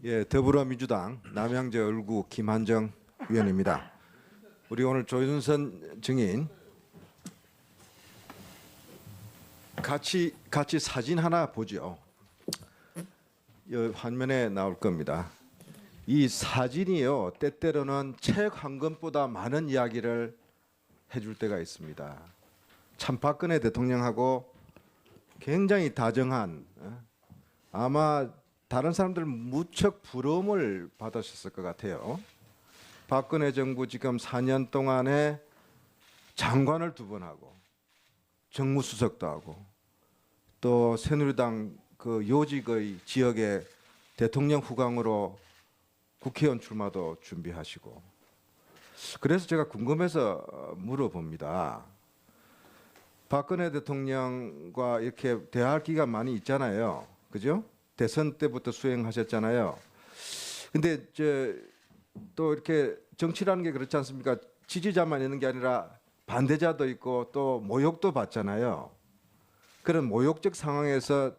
예, 더불어민주당 남양주 얼구 김한정 의원입니다. 우리 오늘 조윤선 증인 같이 사진 하나 보죠. 이 화면에 나올 겁니다. 이 사진이요, 때때로는 책 한 권보다 많은 이야기를 해줄 때가 있습니다. 참 박근혜 대통령하고 굉장히 다정한, 아마 다른 사람들 무척 부러움을 받으셨을 것 같아요. 박근혜 정부 지금 4년 동안에 장관을 2번 하고 정무수석도 하고 또 새누리당 그 요직의 지역에 대통령 후광으로 국회의원 출마도 준비하시고, 그래서 제가 궁금해서 물어봅니다. 박근혜 대통령과 이렇게 대화할 기가 많이 있잖아요, 그죠? 대선 때부터 수행하셨잖아요. 근데 또 이렇게 정치라는 게 그렇지 않습니까? 지지자만 있는 게 아니라 반대자도 있고 또 모욕도 받잖아요. 그런 모욕적 상황에서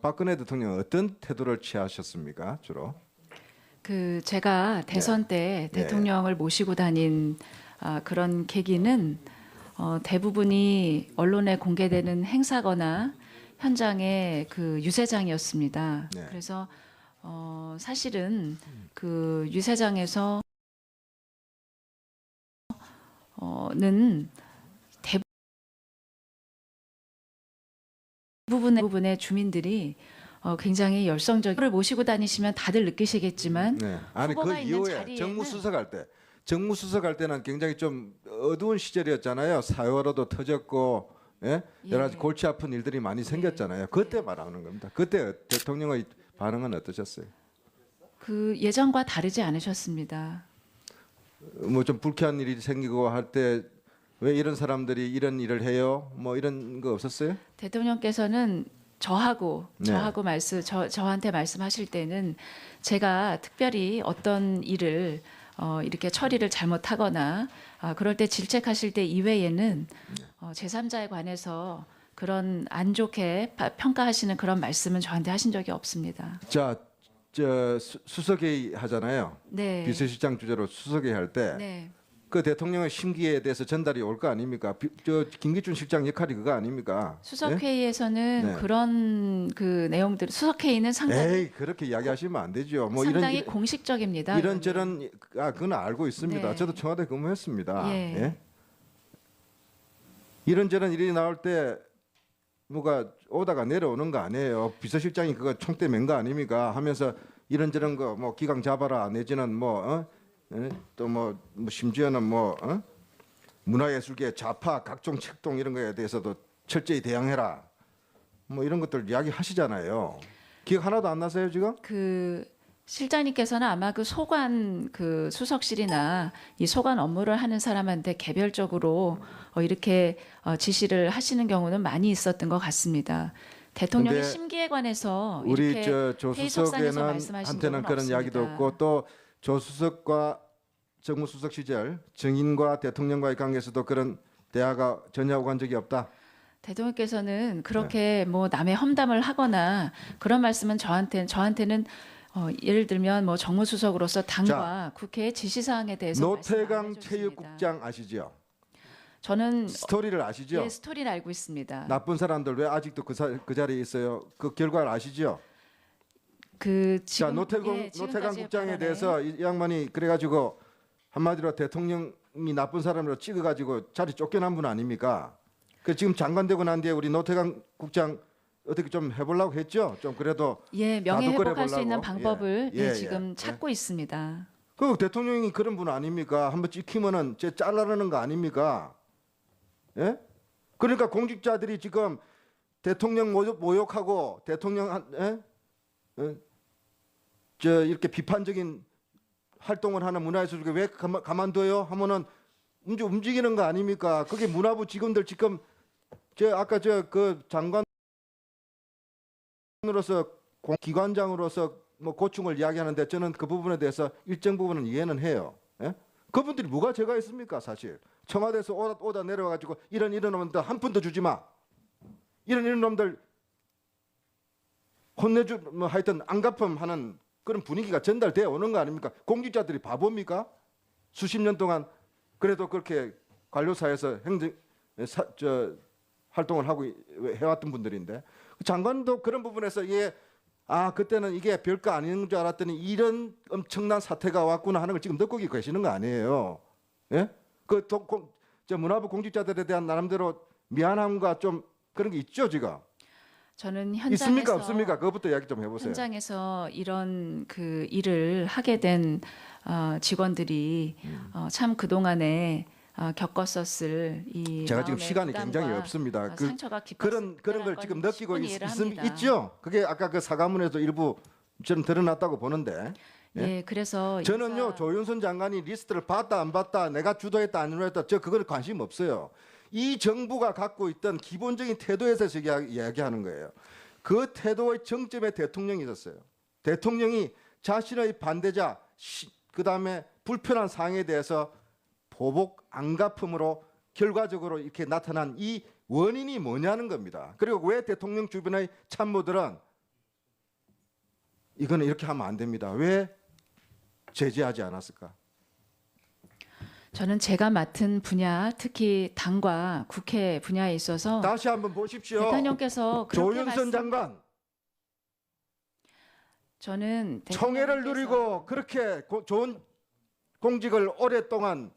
박근혜 대통령은 어떤 태도를 취하셨습니까, 주로? 제가 대선 때 대통령을 모시고 다닌 그런 계기는 대부분이 언론에 공개되는 행사거나 현장의 그 유세장이었습니다. 네. 그래서 사실은 그 유세장에서 는 대부분의 주민들이 굉장히 열성적을 모시고 다니시면 다들 느끼시겠지만, 네. 아니 그 후보가 있는 이후에 자리에는 정무수석 할 때는 굉장히 좀 어두운 시절이었잖아요. 사회화로도 터졌고, 여러 가지 골치 아픈 일들이 많이 생겼잖아요. 그때 말하는 겁니다. 그때 대통령의 반응은 어떠셨어요? 그 예전과 다르지 않으셨습니다. 뭐 좀 불쾌한 일이 생기고 할 때 왜 이런 사람들이 이런 일을 해요? 뭐 이런 거 없었어요? 대통령께서는 저한테 말씀하실 때는 제가 특별히 어떤 일을 이렇게 처리를 잘못하거나 그럴 때 질책하실 때 이외에는 제3자에 관해서 그런 안 좋게 평가하시는 그런 말씀은 저한테 하신 적이 없습니다. 자, 수석회의 하잖아요. 네. 비서실장 주재로 수석회의 할 때 네. 그 대통령의 심기에 대해서 전달이 올 거 아닙니까? 김기춘 실장 역할이 그거 아닙니까? 수석회의에서는 네. 그런 그 내용들, 수석회의는 상당히 에이, 그렇게 이야기하시면 안 되죠. 뭐 상당히 공식적입니다. 이런저런 그건 알고 있습니다. 네. 저도 청와대 근무했습니다. 예. 예? 이런저런 일이 나올 때 뭐가 오다가 내려오는 거 아니에요. 비서실장이 그거 총대 맨 거 아닙니까? 하면서 이런저런 거 뭐 기강 잡아라 내지는 또 뭐 심지어는 문화예술계 좌파 각종 책동 이런 거에 대해서도 철저히 대응해라. 뭐 이런 것들 이야기하시잖아요. 기억 하나도 안 나세요 지금? 그 실장님께서는 아마 그 소관 그 수석실이나 이 소관 업무를 하는 사람한테 개별적으로 이렇게 지시를 하시는 경우는 많이 있었던 것 같습니다. 대통령의 심기에 관해서 우리 이렇게 회의석상에서 말씀하신 적은 조수석한테는 그런 없습니다. 이야기도 없고, 또 조수석과 정무수석 시절 증인과 대통령과의 관계에서도 그런 대화가 전혀 오간 적이 없다. 대통령께서는 그렇게 뭐 남의 험담을 하거나 그런 말씀은 저한테는 예를 들면 뭐 정무수석으로서 당과 국회의 지시사항에 대해서 노태강 체육국장 아시죠? 저는 스토리를 아시죠? 예, 스토리를 알고 있습니다. 나쁜 사람들 왜 아직도 그 자리에 있어요? 그 결과를 아시죠? 지금, 노태강 국장에 대해서 이 양반이 그래가지고 한마디로 대통령이 나쁜 사람으로 찍어가지고 자리 쫓겨난 분 아닙니까? 그 지금 장관 되고 난 뒤에 우리 노태강 국장 어떻게 좀 해보려고 했죠? 좀 그래도 명예 회복할 수 있는 해보려고. 방법을 지금 찾고 있습니다. 그 대통령이 그런 분 아닙니까? 한번 찍히면은 잘라내는 거 아닙니까? 예? 그러니까 공직자들이 지금 대통령 모욕하고 대통령 이렇게 비판적인 활동을 하는 문화예술계 왜 가만둬요? 하면은 움직이는 거 아닙니까? 그게 문화부 직원들 지금 아까 그 장관으로서 기관장으로서 뭐 고충을 이야기하는데 저는 그 부분에 대해서 일정 부분은 이해는 해요. 예? 그분들이 뭐가 죄가 있습니까, 사실? 청와대에서 오다 내려와가지고 이런 놈들 한 푼도 주지 마. 이런 놈들 혼내주 뭐 하여튼 안갚음 하는 그런 분위기가 전달되어 오는 거 아닙니까? 공직자들이 바보입니까? 수십 년 동안 그래도 그렇게 관료사에서 활동을 하고 해왔던 분들인데 장관도 그런 부분에서 그때는 이게 별거 아닌 줄 알았더니 이런 엄청난 사태가 왔구나 하는 걸 지금 듣고 계시는 거 아니에요? 예? 문화부 공직자들에 대한 나름대로 미안함과 좀 그런 게 있죠, 지금. 저는 현장에서 있습니까, 없습니까? 그것부터 이야기 좀 해보세요. 현장에서 이런 그 일을 하게 된 직원들이 참 그동안에 겪었었을 이 제가 지금 마음의 시간이 부담과 굉장히 없습니다. 상처가 그런 걸 건 지금 느끼고 충분히 이해를 합니다. 있죠. 그게 아까 그 사과문에도 일부 저는 드러났다고 보는데. 예, 그래서 저는요 조윤선 장관이 리스트를 봤다 안 봤다, 내가 주도했다 안 주도했다, 저 그거는 관심 없어요. 이 정부가 갖고 있던 기본적인 태도에서 이야기하는 거예요. 그 태도의 정점에 대통령이 있었어요. 대통령이 자신의 반대자, 그다음에 불편한 사항에 대해서 보복 안갚음으로 결과적으로 이렇게 나타난 이 원인이 뭐냐는 겁니다. 그리고 왜 대통령 주변의 참모들은 이거는 이렇게 하면 안 됩니다, 왜 제재하지 않았을까? 저는 제가 맡은 분야, 특히 당과 국회 분야에 있어서 다시 한번 보십시오. 대통령께서 그렇게 조윤선 장관 저는 청해를 누리고 그렇게 좋은 공직을 오랫동안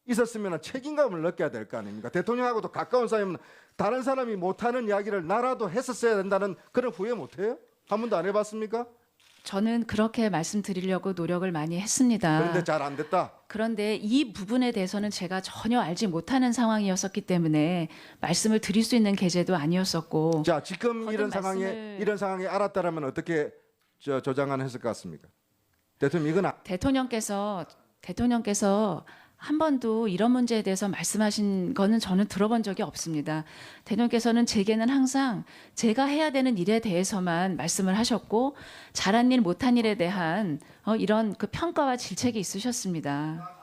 있었으면 책임감을 느껴야 될 거 아닙니까? 대통령하고도 가까운 사이면 다른 사람이 못하는 이야기를 나라도 했었어야 된다는 그런 후회 못해요? 한 번도 안 해봤습니까? 저는 그렇게 말씀드리려고 노력을 많이 했습니다. 그런데 잘 안 됐다. 그런데 이 부분에 대해서는 제가 전혀 알지 못하는 상황이었었기 때문에 말씀을 드릴 수 있는 계제도 아니었었고. 자, 지금 거듭 이런 상황에 알았다라면 어떻게 조장관 했을 것 같습니까? 대통령 이건 대통령께서 한 번도 이런 문제에 대해서 말씀하신 거는 저는 들어본 적이 없습니다. 대통령께서는 제게는 항상 제가 해야 되는 일에 대해서만 말씀을 하셨고 잘한 일 못한 일에 대한 이런 그 평가와 질책이 있으셨습니다.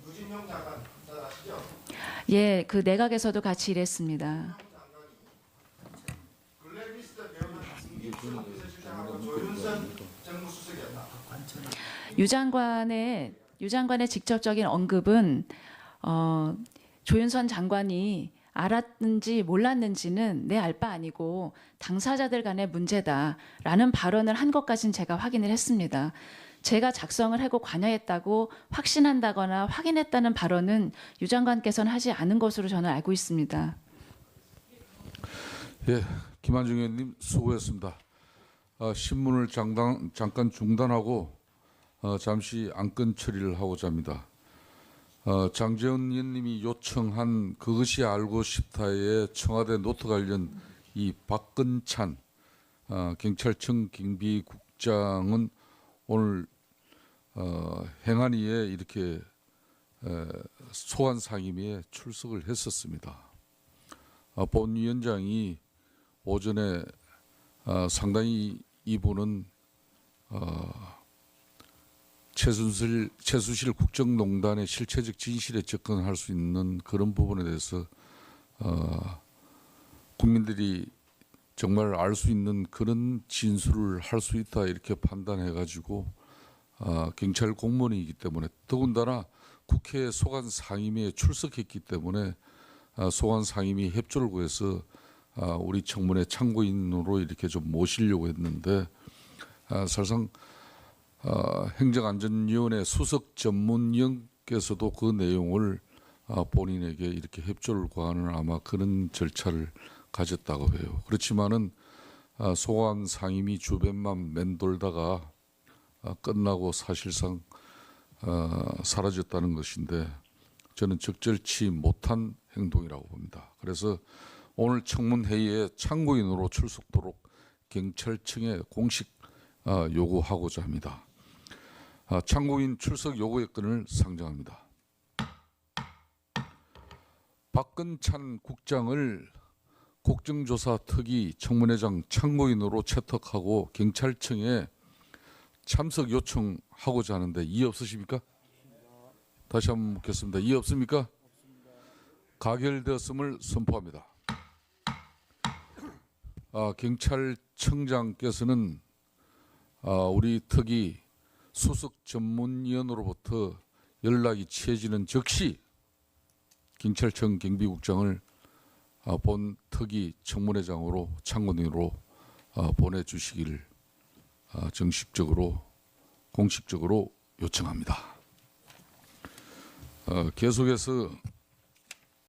유진영 장관 잘 아시죠? 예, 그 내각에서도 같이 일했습니다. 블랙리스트 배우는 비서실장하고 조윤선 정무수석이었다. 유 장관의 직접적인 언급은 조윤선 장관이 알았는지 몰랐는지는 내 알 바 아니고 당사자들 간의 문제다라는 발언을 한 것까지는 제가 확인을 했습니다. 제가 작성을 하고 관여했다고 확신한다거나 확인했다는 발언은 유 장관께서는 하지 않은 것으로 저는 알고 있습니다. 예, 김한중 의원님 수고했습니다. 신문을 잠깐 중단하고 잠시 안건 처리를 하고자 합니다. 장재원 의원님이 요청한 그것이 알고 싶다의 청와대 노트 관련 이 박근찬 경찰청 경비국장은 오늘 행안위에 이렇게 소환 상임위에 출석을 했었습니다. 본 위원장이 오전에 상당히 이분은 최순실 국정농단의 실체적 진실에 접근할 수 있는 그런 부분에 대해서 국민들이 정말 알 수 있는 그런 진술을 할 수 있다 이렇게 판단해가지고 경찰 공무원이기 때문에 더군다나 국회 소관 상임위에 출석했기 때문에 소관 상임위 협조를 구해서 우리 청문회 참고인으로 이렇게 좀 모시려고 했는데 사실상 행정안전위원회 수석 전문위원께서도 그 내용을 본인에게 이렇게 협조를 구하는 아마 그런 절차를 가졌다고 해요. 그렇지만은 소관 상임위 주변만 맴돌다가 끝나고 사실상 사라졌다는 것인데 저는 적절치 못한 행동이라고 봅니다. 그래서 오늘 청문회의에 참고인으로 출석토록 경찰청에 공식 요구하고자 합니다. 참고인 출석 요구의 건을 상정합니다. 박근찬 국장을 국정조사 특위 청문회장 참고인으로 채택하고 경찰청에 참석 요청하고자 하는데 이의 없으십니까? 다시 한번 묻겠습니다. 이의 없습니까? 가결되었음을 선포합니다. 경찰청장께서는 우리 특위 수석 전문위원으로부터 연락이 취해지는 즉시 경찰청 경비국장을 본 특위 청문회장으로 참고인으로 보내주시기를 정식적으로 공식적으로 요청합니다. 계속해서